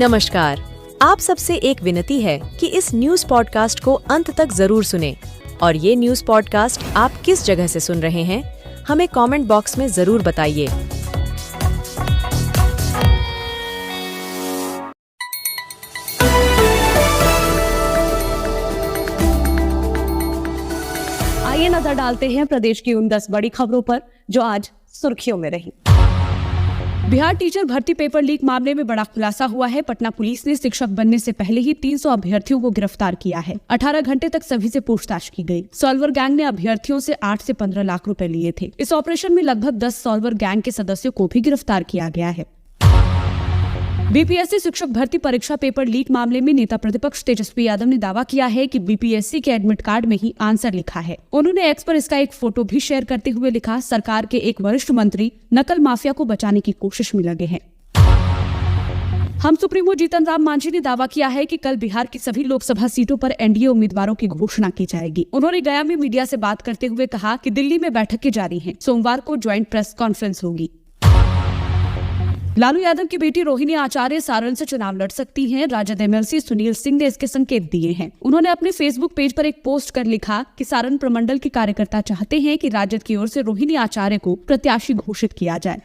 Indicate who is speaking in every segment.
Speaker 1: नमस्कार। आप सबसे एक विनती है कि इस न्यूज पॉडकास्ट को अंत तक जरूर सुनें और ये न्यूज पॉडकास्ट आप किस जगह से सुन रहे हैं, हमें कमेंट बॉक्स में जरूर बताइए।
Speaker 2: आइए नजर डालते हैं प्रदेश की उन 10 बड़ी खबरों पर जो आज सुर्खियों में रही। बिहार टीचर भर्ती पेपर लीक मामले में बड़ा खुलासा हुआ है। पटना पुलिस ने शिक्षक बनने से पहले ही 300 अभ्यर्थियों को गिरफ्तार किया है। 18 घंटे तक सभी से पूछताछ की गई। सॉल्वर गैंग ने अभ्यर्थियों से 8 से 15 लाख रुपए लिए थे। इस ऑपरेशन में लगभग 10 सॉल्वर गैंग के सदस्यों को भी गिरफ्तार किया गया है। बीपीएससी शिक्षक भर्ती परीक्षा पेपर लीक मामले में नेता प्रतिपक्ष तेजस्वी यादव ने दावा किया है कि बीपीएससी के एडमिट कार्ड में ही आंसर लिखा है। उन्होंने एक्स पर इसका एक फोटो भी शेयर करते हुए लिखा, सरकार के एक वरिष्ठ मंत्री नकल माफिया को बचाने की कोशिश में लगे हैं। हम सुप्रीमो जीतन राम मांझी ने दावा किया है कि कल बिहार की सभी लोकसभा सीटों पर एनडीए उम्मीदवारों की घोषणा की जाएगी। उन्होंने गया में मीडिया से बात करते हुए कहा कि दिल्ली में बैठकें जारी हैं, सोमवार को ज्वाइंट प्रेस कॉन्फ्रेंस होगी। लालू यादव की बेटी रोहिणी आचार्य सारण से चुनाव लड़ सकती हैं। राजद एमएलसी सुनील सिंह ने इसके संकेत दिए हैं। उन्होंने अपने फेसबुक पेज पर एक पोस्ट कर लिखा कि सारण प्रमंडल के कार्यकर्ता चाहते हैं कि राजद की ओर से रोहिणी आचार्य को प्रत्याशी घोषित किया जाए।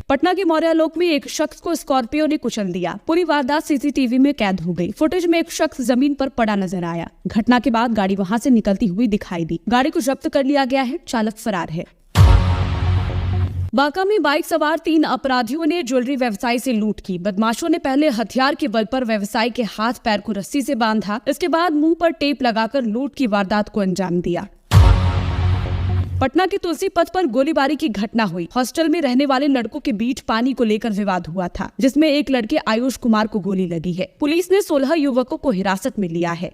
Speaker 2: पटना के मौर्यालोक में एक शख्स को स्कॉर्पियो ने कुचल दिया। पूरी वारदात सीसीटीवी में कैद हो गई। फुटेज में एक शख्स जमीन पर पड़ा नजर आया। घटना के बाद गाड़ी वहां से निकलती हुई दिखाई दी। गाड़ी को जब्त कर लिया गया है। चालक फरार है। बांका में बाइक सवार 3 अपराधियों ने ज्वेलरी व्यवसायी से लूट की। बदमाशों ने पहले हथियार के बल पर व्यवसायी के हाथ पैर को रस्सी से बांधा। इसके बाद मुंह पर टेप लगाकर लूट की वारदात को अंजाम दिया। पटना के तुलसी पथ पर गोलीबारी की घटना हुई। हॉस्टल में रहने वाले लड़कों के बीच पानी को लेकर विवाद हुआ था, जिसमें एक लड़के आयुष कुमार को गोली लगी है। पुलिस ने 16 युवकों को हिरासत में लिया है।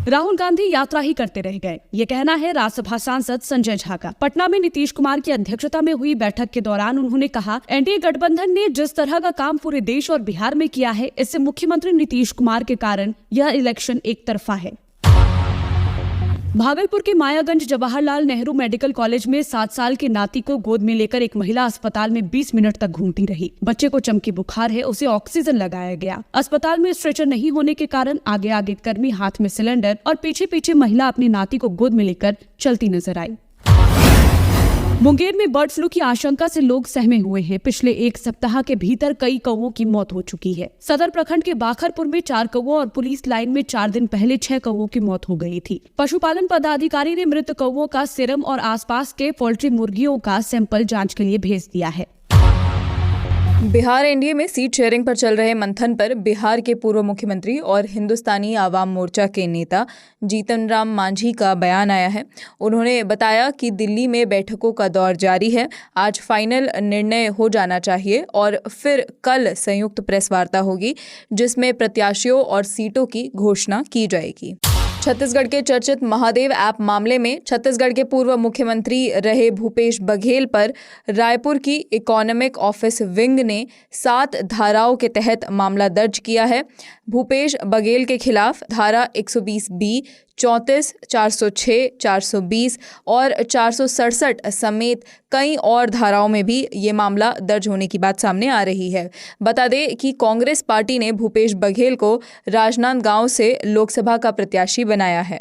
Speaker 2: राहुल गांधी यात्रा ही करते रह गए, ये कहना है राज्यसभा सांसद संजय झा का। पटना में नीतीश कुमार की अध्यक्षता में हुई बैठक के दौरान उन्होंने कहा, एनडीए गठबंधन ने जिस तरह का काम पूरे देश और बिहार में किया है, इससे मुख्यमंत्री नीतीश कुमार के कारण यह इलेक्शन एक तरफा है। भागलपुर के मायागंज जवाहरलाल नेहरू मेडिकल कॉलेज में 7 साल के नाती को गोद में लेकर एक महिला अस्पताल में 20 मिनट तक घूमती रही। बच्चे को चमकी बुखार है, उसे ऑक्सीजन लगाया गया। अस्पताल में स्ट्रेचर नहीं होने के कारण आगे आगे कर्मी हाथ में सिलेंडर और पीछे पीछे महिला अपनी नाती को गोद में लेकर चलती नजर आई। मुंगेर में बर्ड फ्लू की आशंका से लोग सहमे हुए हैं। पिछले 1 सप्ताह के भीतर कई कौवों की मौत हो चुकी है। सदर प्रखंड के बाखरपुर में 4 कौवों और पुलिस लाइन में 4 दिन पहले 6 कौवों की मौत हो गई थी। पशुपालन पदाधिकारी ने मृत कौवों का सीरम और आसपास के पोल्ट्री मुर्गियों का सैंपल जांच के लिए भेज दिया है।
Speaker 3: बिहार एनडीए में सीट शेयरिंग पर चल रहे मंथन पर बिहार के पूर्व मुख्यमंत्री और हिंदुस्तानी आवाम मोर्चा के नेता जीतन राम मांझी का बयान आया है। उन्होंने बताया कि दिल्ली में बैठकों का दौर जारी है। आज फाइनल निर्णय हो जाना चाहिए और फिर कल संयुक्त प्रेस वार्ता होगी, जिसमें प्रत्याशियों और सीटों की घोषणा की जाएगी। छत्तीसगढ़ के चर्चित महादेव ऐप मामले में छत्तीसगढ़ के पूर्व मुख्यमंत्री रहे भूपेश बघेल पर रायपुर की इकोनॉमिक ऑफिस विंग ने 7 धाराओं के तहत मामला दर्ज किया है। भूपेश बघेल के खिलाफ धारा 120B, 34, 406, 420 और 467 समेत कई और धाराओं में भी ये मामला दर्ज होने की बात सामने आ रही है। बता दें कि कांग्रेस पार्टी ने भूपेश बघेल को राजनांदगांव से लोकसभा का प्रत्याशी बनाया है।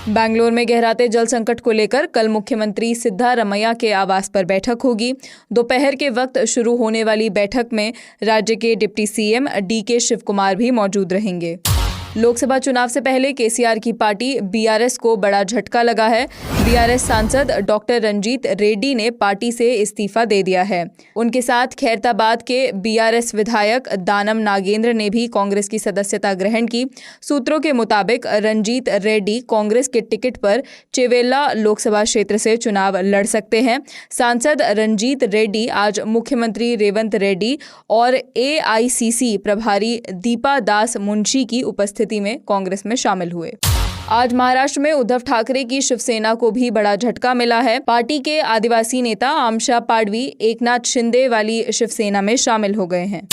Speaker 3: बेंगलुरु में गहराते जल संकट को लेकर कल मुख्यमंत्री सिद्धारमैया के आवास पर बैठक होगी। दोपहर के वक्त शुरू होने वाली बैठक में राज्य के डिप्टी सीएम डीके शिवकुमार भी मौजूद रहेंगे। लोकसभा चुनाव से पहले केसीआर की पार्टी बीआरएस को बड़ा झटका लगा है। बीआरएस सांसद डॉक्टर रंजीत रेड्डी ने पार्टी से इस्तीफा दे दिया है। उनके साथ खैरताबाद के बीआरएस विधायक दानम नागेंद्र ने भी कांग्रेस की सदस्यता ग्रहण की। सूत्रों के मुताबिक रंजीत रेड्डी कांग्रेस के टिकट पर चेवेल्ला लोकसभा क्षेत्र से चुनाव लड़ सकते हैं। सांसद रंजीत रेड्डी आज मुख्यमंत्री रेवंत रेड्डी और एआईसीसी प्रभारी दीपा दास मुंशी की उपस्थिति में कांग्रेस में शामिल हुए। आज महाराष्ट्र में उद्धव ठाकरे की शिवसेना को भी बड़ा झटका मिला है। पार्टी के आदिवासी नेता आमशा पाडवी एकनाथ शिंदे वाली शिवसेना में शामिल हो गए हैं।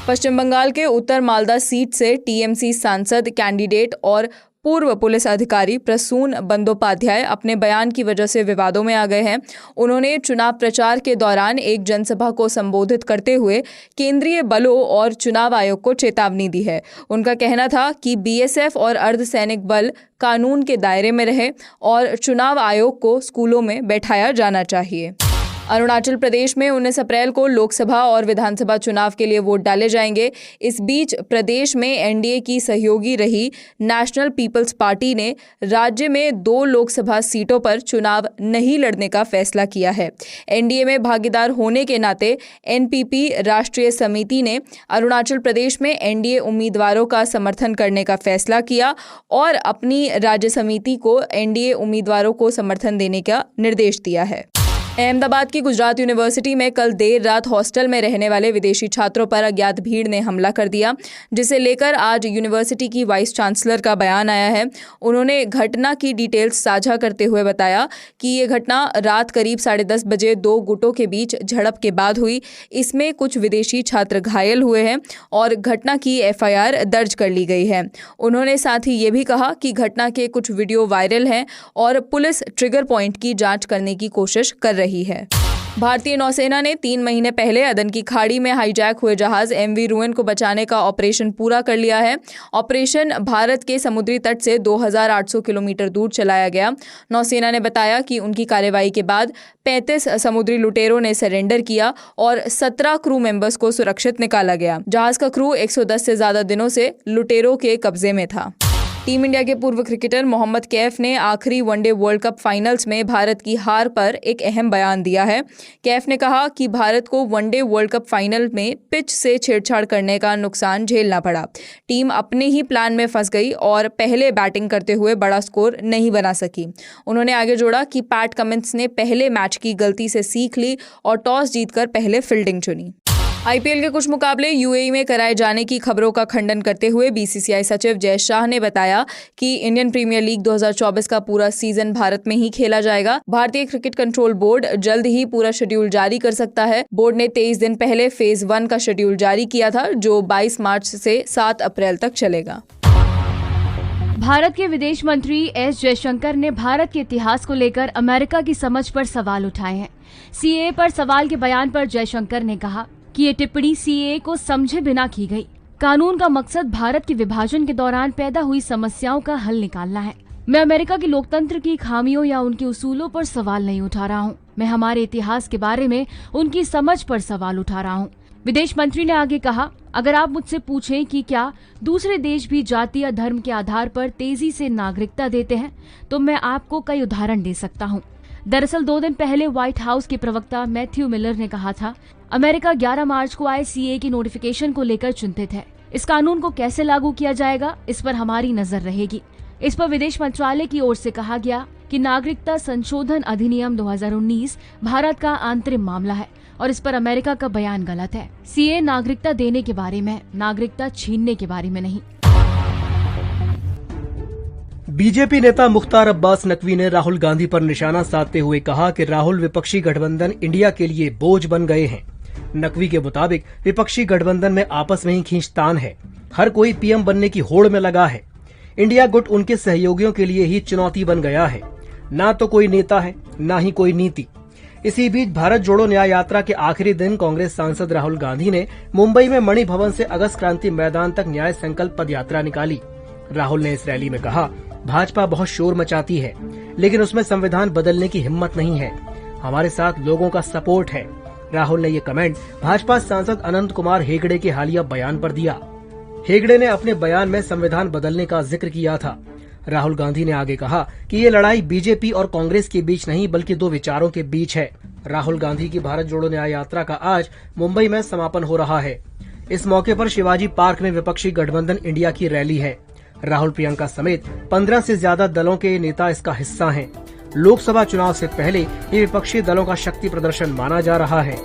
Speaker 3: पश्चिम बंगाल के उत्तर मालदा सीट से टीएमसी सांसद कैंडिडेट और पूर्व पुलिस अधिकारी प्रसून बंदोपाध्याय अपने बयान की वजह से विवादों में आ गए हैं। उन्होंने चुनाव प्रचार के दौरान एक जनसभा को संबोधित करते हुए केंद्रीय बलों और चुनाव आयोग को चेतावनी दी है। उनका कहना था कि बीएसएफ और अर्धसैनिक बल कानून के दायरे में रहे और चुनाव आयोग को स्कूलों में बैठाया जाना चाहिए। अरुणाचल प्रदेश में 19 अप्रैल को लोकसभा और विधानसभा चुनाव के लिए वोट डाले जाएंगे। इस बीच प्रदेश में एनडीए की सहयोगी रही नेशनल पीपल्स पार्टी ने राज्य में 2 लोकसभा सीटों पर चुनाव नहीं लड़ने का फैसला किया है। एनडीए में भागीदार होने के नाते एनपीपी राष्ट्रीय समिति ने अरुणाचल प्रदेश में एनडीए उम्मीदवारों का समर्थन करने का फैसला किया और अपनी राज्य समिति को एनडीए उम्मीदवारों को समर्थन देने का निर्देश दिया है। अहमदाबाद की गुजरात यूनिवर्सिटी में कल देर रात हॉस्टल में रहने वाले विदेशी छात्रों पर अज्ञात भीड़ ने हमला कर दिया, जिसे लेकर आज यूनिवर्सिटी की वाइस चांसलर का बयान आया है। उन्होंने घटना की डिटेल्स साझा करते हुए बताया कि ये घटना रात करीब 10:30 बजे 2 गुटों के बीच झड़प के बाद हुई। इसमें कुछ विदेशी छात्र घायल हुए हैं और घटना की एफआईआर दर्ज कर ली गई है। उन्होंने साथ ही ये भी कहा कि घटना के कुछ वीडियो वायरल हैं और पुलिस ट्रिगर पॉइंट की जांच करने की कोशिश कर रही है। भारतीय नौसेना ने 3 महीने पहले अदन की खाड़ी में हाईजैक हुए जहाज एमवी रूएन को बचाने का ऑपरेशन पूरा कर लिया है। ऑपरेशन भारत के समुद्री तट से 2800 किलोमीटर दूर चलाया गया। नौसेना ने बताया कि उनकी कार्रवाई के बाद 35 समुद्री लुटेरों ने सरेंडर किया और 17 क्रू मेंबर्स को सुरक्षित निकाला गया। जहाज का क्रू 110 से ज्यादा दिनों से लुटेरों के कब्जे में था। टीम इंडिया के पूर्व क्रिकेटर मोहम्मद कैफ ने आखिरी वनडे वर्ल्ड कप फाइनल्स में भारत की हार पर एक अहम बयान दिया है। कैफ ने कहा कि भारत को वनडे वर्ल्ड कप फाइनल में पिच से छेड़छाड़ करने का नुकसान झेलना पड़ा। टीम अपने ही प्लान में फंस गई और पहले बैटिंग करते हुए बड़ा स्कोर नहीं बना सकी। उन्होंने आगे जोड़ा कि पैट कमिंस ने पहले मैच की गलती से सीख ली और टॉस जीतकर पहले फील्डिंग चुनी। आईपीएल के कुछ मुकाबले यूएई में कराए जाने की खबरों का खंडन करते हुए बीसीसीआई सचिव जय शाह ने बताया कि इंडियन प्रीमियर लीग 2024 का पूरा सीजन भारत में ही खेला जाएगा। भारतीय क्रिकेट कंट्रोल बोर्ड जल्द ही पूरा शेड्यूल जारी कर सकता है। बोर्ड ने 23 दिन पहले फेज 1 का शेड्यूल जारी किया था, जो 22 मार्च से 7 अप्रैल तक चलेगा।
Speaker 4: भारत के विदेश मंत्री एस जयशंकर ने भारत के इतिहास को लेकर अमेरिका की समझ पर सवाल उठाए हैं। सीएए पर सवाल के बयान पर जयशंकर ने कहा कि ये टिप्पणी सीएए को समझे बिना की गई। कानून का मकसद भारत के विभाजन के दौरान पैदा हुई समस्याओं का हल निकालना है। मैं अमेरिका के लोकतंत्र की खामियों या उनके उसूलों पर सवाल नहीं उठा रहा हूँ। मैं हमारे इतिहास के बारे में उनकी समझ पर सवाल उठा रहा हूँ। विदेश मंत्री ने आगे कहा, अगर आप मुझसे पूछें कि क्या दूसरे देश भी जाति या धर्म के आधार पर तेजी से नागरिकता देते हैं, तो मैं आपको कई उदाहरण दे सकता हूँ। दरअसल 2 दिन पहले व्हाइट हाउस के प्रवक्ता मैथ्यू मिलर ने कहा था, अमेरिका 11 मार्च को आए सीएए की नोटिफिकेशन को लेकर चिंतित है। इस कानून को कैसे लागू किया जाएगा, इस पर हमारी नजर रहेगी। इस पर विदेश मंत्रालय की ओर से कहा गया कि नागरिकता संशोधन अधिनियम 2019 भारत का आंतरिक मामला है और इस पर अमेरिका का बयान गलत है। सीएए नागरिकता देने के बारे में, नागरिकता छीनने के बारे में नहीं।
Speaker 5: बीजेपी नेता मुख्तार अब्बास नकवी ने राहुल गांधी पर निशाना साधते हुए कहा कि राहुल विपक्षी गठबंधन इंडिया के लिए बोझ बन गए हैं। नकवी के मुताबिक विपक्षी गठबंधन में आपस में ही खींचतान है। हर कोई पीएम बनने की होड़ में लगा है। इंडिया गुट उनके सहयोगियों के लिए ही चुनौती बन गया है। ना तो कोई नेता है, ना ही कोई नीति। इसी बीच भारत जोड़ो न्याय यात्रा के आखिरी दिन कांग्रेस सांसद राहुल गांधी ने मुंबई में मणि भवन से अगस्त क्रांति मैदान तक न्याय संकल्प पद यात्रा निकाली। राहुल ने इस रैली में कहा, भाजपा बहुत शोर मचाती है, लेकिन उसमें संविधान बदलने की हिम्मत नहीं है। हमारे साथ लोगों का सपोर्ट है। राहुल ने ये कमेंट भाजपा सांसद अनंत कुमार हेगड़े के हालिया बयान पर दिया। हेगड़े ने अपने बयान में संविधान बदलने का जिक्र किया था। राहुल गांधी ने आगे कहा कि ये लड़ाई बीजेपी और कांग्रेस के बीच नहीं, बल्कि 2 विचारों के बीच है। राहुल गांधी की भारत जोड़ो न्याय यात्रा का आज मुंबई में समापन हो रहा है। इस मौके पर शिवाजी पार्क में विपक्षी गठबंधन इंडिया की रैली है। राहुल, प्रियंका समेत 15 से ज्यादा दलों के नेता इसका हिस्सा हैं। लोकसभा चुनाव से पहले ये विपक्षी दलों का शक्ति प्रदर्शन माना जा रहा है।